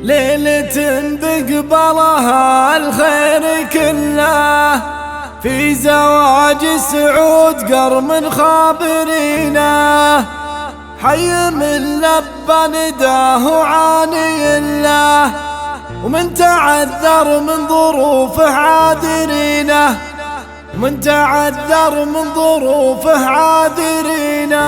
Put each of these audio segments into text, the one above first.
ليلة بقبلها الخير كله، في زواج سعود قرم خابرينه، حي من لبى نداه عاني له، ومن تعذر من ظروفه عاذرينه، ومن تعذر من ظروفه عاذرينه.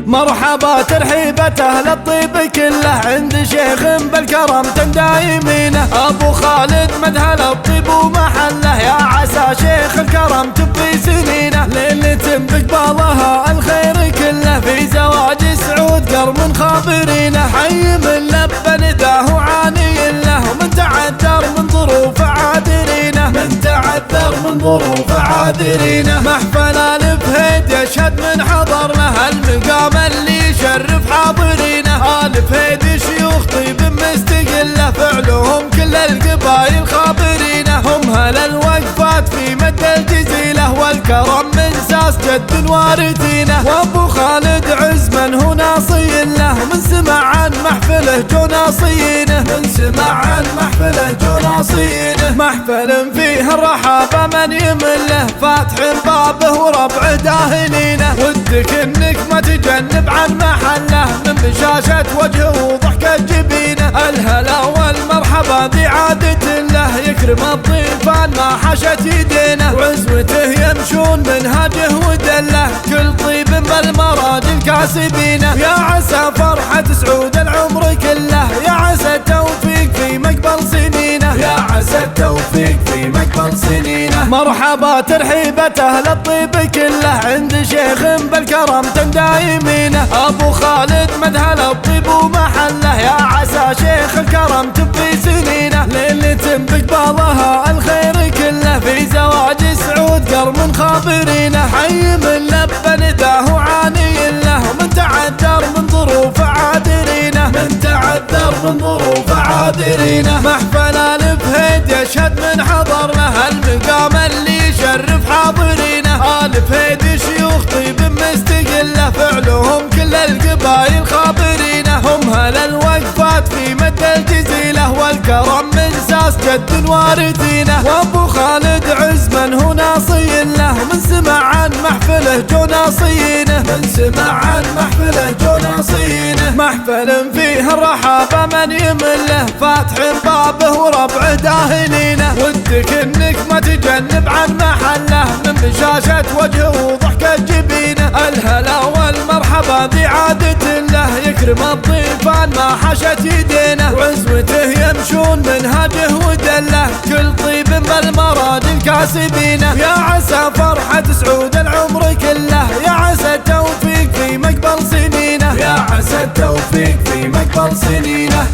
مرحبا ترحيبة أهل الطيب كله، عند شيخ بالكرم دايمينه، أبو خالد مدهل الطيب ومحله، يا عسى شيخ الكرم تبقي سنينه. ليلة بقبالها الخير كله، في زواج سعود قرم خابرينه، حي من لبى نداه عاني له، ومن تعذر من ظروف عاذرينه، من تعذر من ظروف عاذرينه. محفل آل فهيد يشهد من حضر له، المقام اللي يشرف حاضرينه، آل فهيد شيوخ طيب مستقله، فعلهم كل القبايل خابرينه، هم هل الوقفات في مد الجزيله، والكرم من ساس جد وارثينه، وابو خالد عز من هو ناصي له، من سمع عن محفله جو ناصيينه، من سمع عن محفله جو ناصيينه. محفل فيه الرحابه من يمله، فاتح بابه وربعه داهنينه، ودك انك ما تجنب عن محله، من بشاشة وجهه وضحكة جبينه، الهلا والمرحبا ذي عادة له، يكرم الضيفان ما حشت يدينه، وعزوته يمشون منهاجه ودله، كل طيب بالمراد الكاسبينه، يا عسى فرحة سعود العمر كله، يا عسى التوفيق في مقبل سنينه، يا عسى التوفيق في مقبل سنينه. مرحبا ترحيبة أهل الطيب كله، عند شيخ بالكرم دايمينه، أبو خالد مدهل الطيب ومحله، يا عسى شيخ الكرم تبقي سنينه. ليلة بقبالها الخير كله، في زواج سعود قرم خابرينه، حي من لبى نداه عاني له، ومن تعذر من ظروف عاذرينه، من تعذر من ظروف عاذرينه. محفل آل فهيد يشهد من حضر له، المقام اللي يشرف حاضرينه، آل فهيد شيوخ طيب مستقله، فعلهم كل القبايل خابرينه، هم هل الوقفات في مد الجزيله، والكرم من ساس جد وارثينه، وابو خالد عز من هو ناصي له، من سمع عن محفله جو ناصيينه، من سمع عن محفله جو ناصيينه. محفل فيه الرحابه من يمله، فاتح بابه وربعه داهنينه، ودك انك ما تجنب عن محله، من بشاشة وجهه وضحكة جبينه، الهلا والمرحبا ذي عادة له، يكرم الضيفان ما حشت يدينه، وعزوته يمشون منهاجه ودله، كل طيب بالمراد الكاسبينه، يا عسى فرحة سعود العمر كله، يا عسى التوفيق في مقبل سنينه، يا عسى التوفيق في مقبل سنينه.